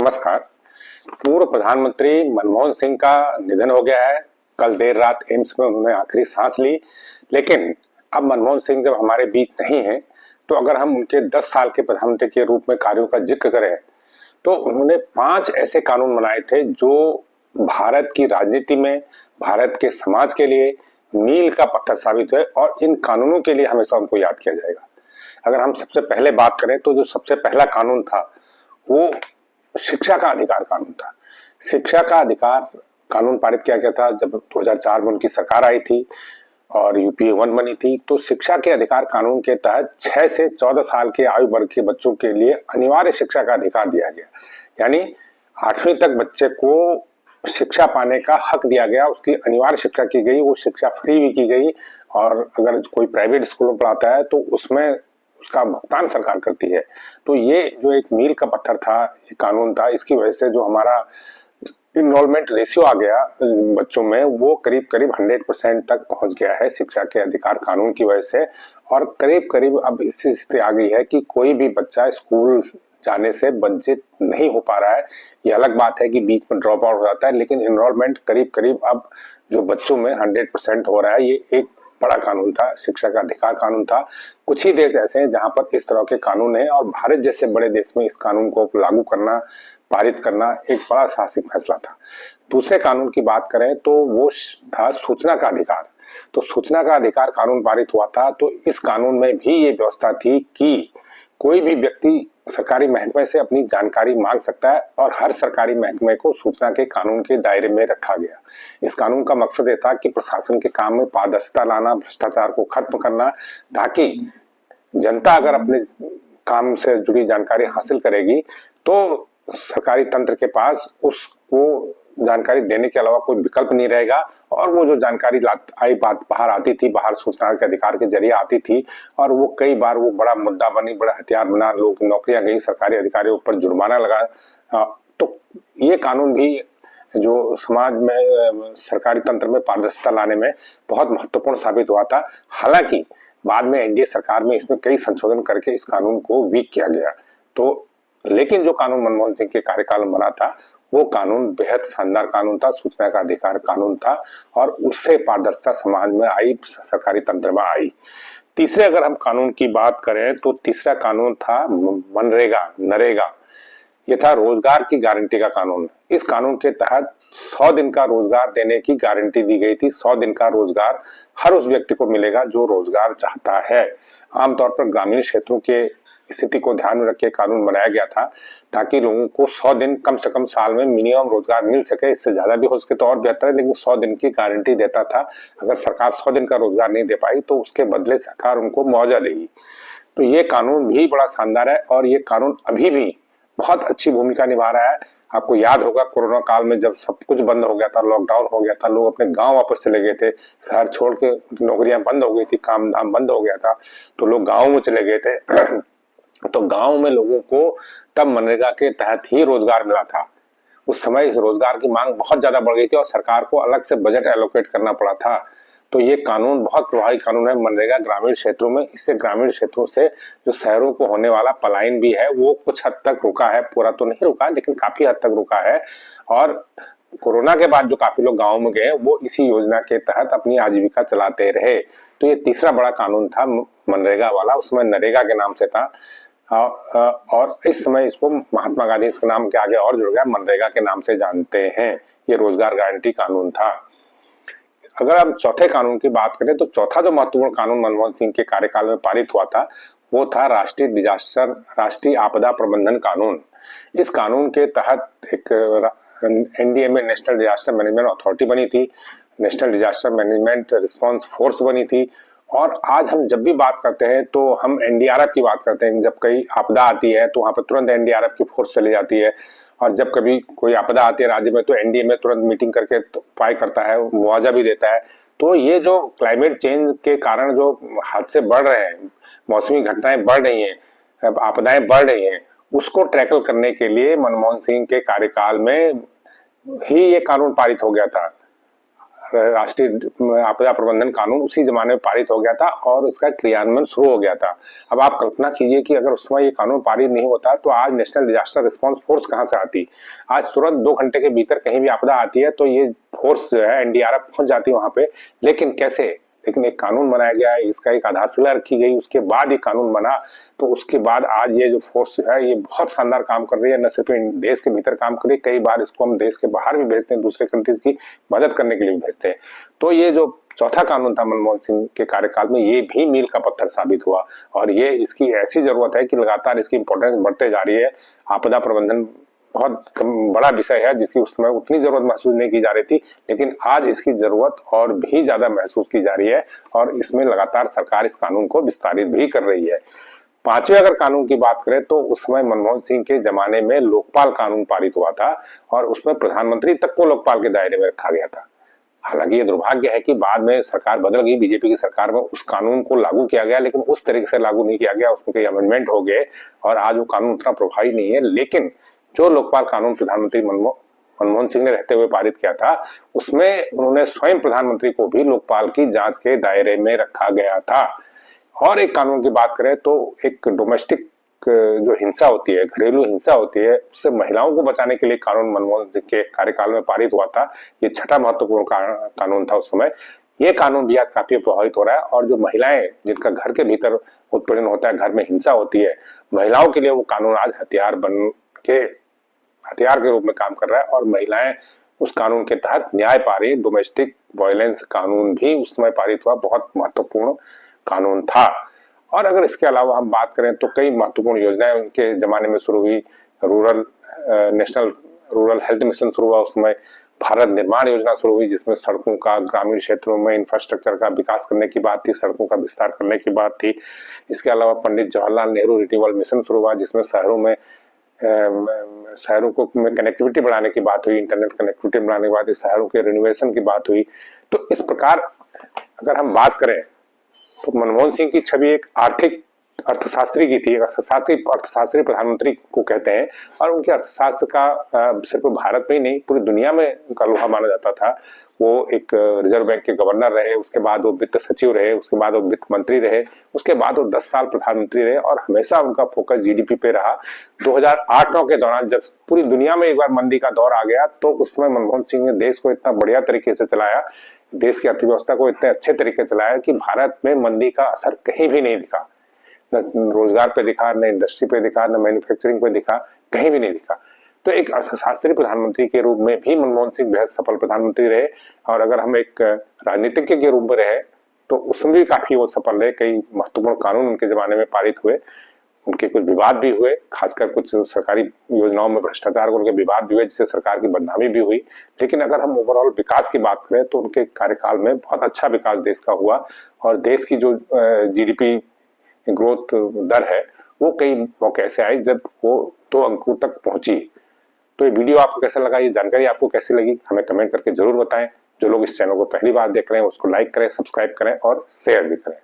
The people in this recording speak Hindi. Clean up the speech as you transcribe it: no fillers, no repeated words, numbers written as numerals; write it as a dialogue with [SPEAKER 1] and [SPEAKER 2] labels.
[SPEAKER 1] नमस्कार। पूर्व प्रधानमंत्री मनमोहन सिंह का निधन हो गया है। कल देर रात एम्स में उन्होंने आखिरी सांस ली। लेकिन अब मनमोहन सिंह जब हमारे बीच नहीं है, तो अगर हम उनके 10 साल के प्रधानमंत्री के रूप में कार्यों का जिक्र करें, तो उन्होंने 5 ऐसे कानून बनाए थे जो भारत की राजनीति में, भारत के समाज के लिए मील का पत्थर साबित हुए, और इन कानूनों के लिए हमेशा उनको याद किया जाएगा। अगर हम सबसे पहले बात करें, तो जो सबसे पहला कानून था वो शिक्षा का अधिकार कानून था। शिक्षा का अधिकार कानून पारित किया गया था जब 2004 में उनकी सरकार आई थी और यूपीए 1 बनी थी। तो शिक्षा के अधिकार कानून के तहत 6 से 14 साल के आयु वर्ग के बच्चों के लिए अनिवार्य शिक्षा का अधिकार दिया गया। यानी 8वीं तक बच्चे को शिक्षा पाने का हक दिया गया, उसकी अनिवार्य शिक्षा की गई, वो शिक्षा फ्री भी की गई। और अगर कोई प्राइवेट स्कूल में पढ़ाता है तो उसमें उसका भुगतान सरकार करती है। तो ये जो एक मील का पत्थर था, ये कानून था, इसकी वजह से जो हमारा इनरोलमेंट रेशियो आ गया बच्चों में, वो करीब करीब 100% तक पहुंच गया है शिक्षा के अधिकार कानून की वजह से। और करीब करीब अब इसी स्थिति आ गई है कि कोई भी बच्चा स्कूल जाने से वंचित नहीं हो पा रहा है। ये अलग बात है कि बीच में ड्रॉप आउट हो जाता है, लेकिन इनरोलमेंट करीब करीब अब जो बच्चों में 100% हो रहा है। ये एक बड़ा कानून था, शिक्षा का अधिकार कानून था। कुछ ही देश ऐसे हैं जहां पर इस तरह के कानून है, और भारत जैसे बड़े देश में इस कानून को लागू करना, पारित करना एक बड़ा साहसिक फैसला था। दूसरे कानून की बात करें तो वो था सूचना का अधिकार। तो सूचना का अधिकार कानून पारित हुआ था, तो इस कानून में भी ये व्यवस्था थी कि कोई भी व्यक्ति सरकारी महकमे से अपनी जानकारी मांग सकता है, और हर सरकारी महकमे को सूचना के कानून के दायरे में रखा गया। इस कानून का मकसद ये था कि प्रशासन के काम में पारदर्शिता लाना, भ्रष्टाचार को खत्म करना, ताकि जनता अगर अपने काम से जुड़ी जानकारी हासिल करेगी तो सरकारी तंत्र के पास उसको जानकारी देने के अलावा कोई विकल्प नहीं रहेगा। और वो जो जानकारी आई बात बाहर आती थी, बाहर सूचना के अधिकार के जरिए आती थी, और वो कई बार वो बड़ा मुद्दा बनी, बड़ा हथियार बना, लोग नौकरियां गई, सरकारी अधिकारियों पर जुर्माना लगा। तो ये कानून भी जो समाज में, सरकारी तंत्र में पारदर्शिता लाने में बहुत महत्वपूर्ण साबित हुआ था। हालांकि बाद में एनडीए सरकार में इसमें कई संशोधन करके इस कानून को वीक किया गया। तो लेकिन जो कानून मनमोहन सिंह के कार्यकाल में बना था, वो कानून बेहद शानदार कानून था, सूचना का अधिकार कानून था, और उससे पारदर्शिता समाज में आई, सरकारी तंत्र में आई। तीसरे अगर हम कानून की बात करें तो तीसरा कानून था मनरेगा, नरेगा। ये था रोजगार की गारंटी का कानून। इस कानून के तहत 100 दिन का रोजगार देने की गारंटी दी गई थी। 100 दिन का रोजगार हर उस व्यक्ति को मिलेगा जो रोजगार चाहता है। आमतौर पर ग्रामीण क्षेत्रों के स्थिति को ध्यान में रख के कानून बनाया गया था, ताकि लोगों को 100 दिन कम से कम साल में मिनिमम रोजगार मिल सके। इससे ज्यादा भी हो सके तो और बेहतर है, लेकिन 100 दिन की गारंटी देता था। अगर सरकार 100 दिन का रोजगार नहीं दे पाई तो उसके बदले सरकार उनको मुआवजा देगी। तो ये कानून भी बड़ा शानदार है, और ये कानून अभी भी बहुत अच्छी भूमिका निभा रहा है। आपको याद होगा कोरोना काल में जब सब कुछ बंद हो गया था, लॉकडाउन हो गया था, लोग अपने गांव वापस चले गए थे, शहर छोड़ के नौकरियां बंद हो गई थी, काम धाम बंद हो गया था, तो लोग गाँव में चले गए थे। तो गांव में लोगों को तब मनरेगा के तहत ही रोजगार मिला था। उस समय इस रोजगार की मांग बहुत ज्यादा बढ़ गई थी और सरकार को अलग से बजट एलोकेट करना पड़ा था। तो ये कानून बहुत प्रभावी कानून है मनरेगा ग्रामीण क्षेत्रों में। इससे ग्रामीण क्षेत्रों से जो शहरों को होने वाला पलायन भी है वो कुछ हद तक रुका है, पूरा तो नहीं रुका लेकिन काफी हद तक रुका है। और कोरोना के बाद जो काफी लोग गाँव में गए वो इसी योजना के तहत अपनी आजीविका चलाते रहे। तो ये तीसरा बड़ा कानून था मनरेगा वाला, उसमें नरेगा के नाम से था। और इस समय इसको महात्मा गांधी इसके नाम के आगे और जुड़ गया, मनरेगा के नाम से जानते हैं। ये रोजगार गारंटी कानून था। अगर हम चौथे कानून की बात करें तो चौथा जो महत्वपूर्ण कानून मनमोहन सिंह के कार्यकाल में पारित हुआ था वो था राष्ट्रीय आपदा प्रबंधन कानून। इस कानून के तहत एक एनडीए में नेशनल डिजास्टर मैनेजमेंट अथॉरिटी बनी थी, national disaster management response force बनी थी। और आज हम जब भी बात करते हैं तो हम एनडीआरएफ की बात करते हैं। जब कई आपदा आती है तो वहां पर तुरंत एनडीआरएफ की फोर्स चली जाती है, और जब कभी कोई आपदा आती है राज्य में तो एनडीए में तुरंत मीटिंग करके उपाय करता है, मुआवजा भी देता है। तो ये जो क्लाइमेट चेंज के कारण जो हादसे बढ़ रहे हैं, मौसमी घटनाएं बढ़ रही हैं, आपदाएं बढ़ रही हैं, उसको टैकल करने के लिए मनमोहन सिंह के कार्यकाल में ही ये कानून पारित हो गया था। राष्ट्रीय आपदा प्रबंधन कानून उसी जमाने में पारित हो गया था और उसका क्रियान्वयन शुरू हो गया था। अब आप कल्पना कीजिए कि अगर उस समय ये कानून पारित नहीं होता तो आज नेशनल डिजास्टर रिस्पांस फोर्स कहां से आती। आज तुरंत 2 घंटे के भीतर कहीं भी आपदा आती है तो ये फोर्स जो है एनडीआरएफ पहुंच जाती है वहां पे। लेकिन कैसे? लेकिन एक कानून बनाया गया है, इसका एक आधारशिला रखी गई, उसके बाद ये कानून बना, तो उसके बाद आज ये जो फोर्स है ये बहुत शानदार काम कर रही है। न सिर्फ देश के भीतर काम कर रही है, कई बार इसको हम देश के बाहर भी भेजते हैं, दूसरे कंट्रीज की मदद करने के लिए भी भेजते हैं। तो ये जो चौथा कानून था मनमोहन सिंह के कार्यकाल में, ये भी मील का पत्थर साबित हुआ और ये इसकी ऐसी जरूरत है कि लगातार इसकी इंपॉर्टेंस बढ़ते जा रही है। आपदा प्रबंधन बहुत बड़ा विषय है जिसकी उस समय उतनी जरूरत महसूस नहीं की जा रही थी, लेकिन आज इसकी जरूरत और भी ज्यादा महसूस की जा रही है और इसमें लगातार सरकार इस कानून को विस्तारित भी कर रही है। पांचवें अगर कानून की बात करें तो उस समय मनमोहन सिंह के जमाने में लोकपाल कानून पारित हुआ था और उसमें प्रधानमंत्री तक को लोकपाल के दायरे में रखा गया था। हालांकि ये दुर्भाग्य है कि बाद में सरकार बदल गई, बीजेपी की सरकार में उस कानून को लागू किया गया, लेकिन उस तरीके से लागू नहीं किया गया, उसमें कई अमेंडमेंट हो गए और आज वो कानून उतना प्रभावी नहीं है। लेकिन जो लोकपाल कानून प्रधानमंत्री मनमोहन सिंह ने रहते हुए पारित किया था, उसमें उन्होंने स्वयं प्रधानमंत्री को भी लोकपाल की जांच के दायरे में रखा गया था। और एक कानून की बात करें तो एक डोमेस्टिक जो हिंसा होती है, घरेलू हिंसा होती है, उससे महिलाओं को बचाने के लिए कानून मनमोहन सिंह के कार्यकाल में पारित हुआ था। ये छठा महत्वपूर्ण कानून था उस समय। ये कानून भी आज काफी प्रभावित हो रहा है और जो महिलाएं जिनका घर के भीतर उत्पीड़न होता है, घर में हिंसा होती है, महिलाओं के लिए वो कानून आज हथियार के रूप में काम कर रहा है और महिलाएं उस कानून के तहत न्याय पा रही। डोमेस्टिक वायलेंस कानून भी उस समय पारित हुआ, बहुत महत्वपूर्ण कानून था। और अगर इसके अलावा हम बात करें तो कई महत्वपूर्ण योजनाएं उनके जमाने में शुरू हुई। नेशनल रूरल हेल्थ मिशन शुरू हुआ, उसमें भारत निर्माण योजना शुरू हुई जिसमें सड़कों का, ग्रामीण क्षेत्रों में इंफ्रास्ट्रक्चर का विकास करने की बात थी, सड़कों का विस्तार करने की बात थी। इसके अलावा पंडित जवाहरलाल नेहरू रिन्यूअल मिशन शुरू हुआ जिसमें शहरों को में कनेक्टिविटी बढ़ाने की बात हुई, इंटरनेट कनेक्टिविटी बढ़ाने के बाद शहरों के रिनोवेशन की बात हुई। तो इस प्रकार अगर हम बात करें तो मनमोहन सिंह की छवि एक आर्थिक अर्थशास्त्री की थी। अर्थशास्त्री प्रधानमंत्री को कहते हैं और उनके अर्थशास्त्र का सिर्फ भारत में ही नहीं पूरी दुनिया में उनका लोहा माना जाता था। वो एक रिजर्व बैंक के गवर्नर रहे, उसके बाद वो वित्त सचिव रहे, उसके बाद वो वित्त मंत्री रहे, उसके बाद वो 10 साल प्रधानमंत्री रहे और हमेशा उनका फोकस जीडीपी पे रहा। 2008-9 के दौरान जब पूरी दुनिया में एक बार मंदी का दौर आ गया तो उस समय मनमोहन सिंह ने देश को इतना बढ़िया तरीके से चलाया, देश की अर्थव्यवस्था को इतने अच्छे तरीके से चलाया कि भारत में मंदी का असर कहीं भी नहीं दिखा। न रोजगार पे दिखा, न इंडस्ट्री पे दिखा, न मैन्युफैक्चरिंग पे दिखा, कहीं भी नहीं दिखा। तो एक अर्थशास्त्री प्रधानमंत्री के रूप में भी मनमोहन सिंह बेहद सफल प्रधानमंत्री रहे और अगर हम एक राजनीतिज्ञ के रूप में रहे तो उसमें भी काफी वो सफल रहे। कई महत्वपूर्ण कानून उनके जमाने में पारित हुए, उनके कुछ विवाद भी हुए, खासकर कुछ सरकारी योजनाओं में भ्रष्टाचार को उनके विवाद भी हुए जिससे सरकार की बदनामी भी हुई। लेकिन अगर हम ओवरऑल विकास की बात करें तो उनके कार्यकाल में बहुत अच्छा विकास देश का हुआ और देश की जो जीडीपी ग्रोथ दर है वो कई मौके ऐसे आए जब वो 2 अंकों तक पहुंची। तो ये वीडियो आपको कैसा लगा, ये जानकारी आपको कैसी लगी, हमें कमेंट करके जरूर बताएं। जो लोग इस चैनल को पहली बार देख रहे हैं उसको लाइक करें, सब्सक्राइब करें और शेयर भी करें।